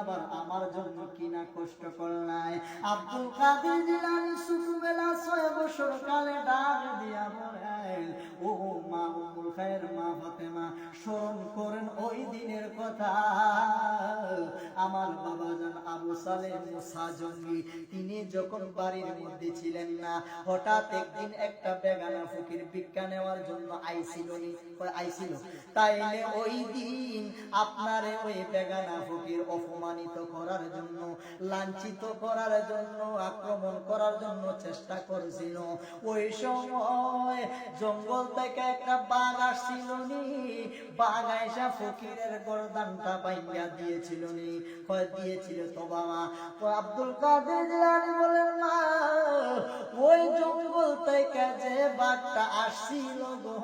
আবার আমার জন্য কিনা কষ্ট করলাই। আব্দুল কাদের জিলানী ছোটবেলা 6 বছর কালে ডাক দিয়া বলেন, ও মা উম্মুল খায়ের মা ফাতেমা, স্মরণ করেন ওই দিনের কথা। আমার বাবাজান আবু সালেহ মুসা জঙ্গি তিনি যখন বাড়ির মধ্যে ছিলেন না, হঠাৎ একদিন একটা বেগানা ফকির ভিক্ষা নেওয়ার জন্য আইছিল। তাইলে ওই দিন আপনারে ওই বেগানা ফকির অপমানিত করার জন্য, লাঞ্ছিত করার জন্য, আক্রমণ করার জন্য চেষ্টা করেছিল। ওই সময় জঙ্গল থেকে একটা বাঘ আসছিল নি, বাঘ আইসা ফকিরের গর্দানটা ভাঙিয়া দিয়েছিল নি, দিয়েছিল তো বাবা। আব্দুল কাদের জিলানী বলেন, মা ওই জঙ্গল থেকে যে বাঘটা আসছিল গো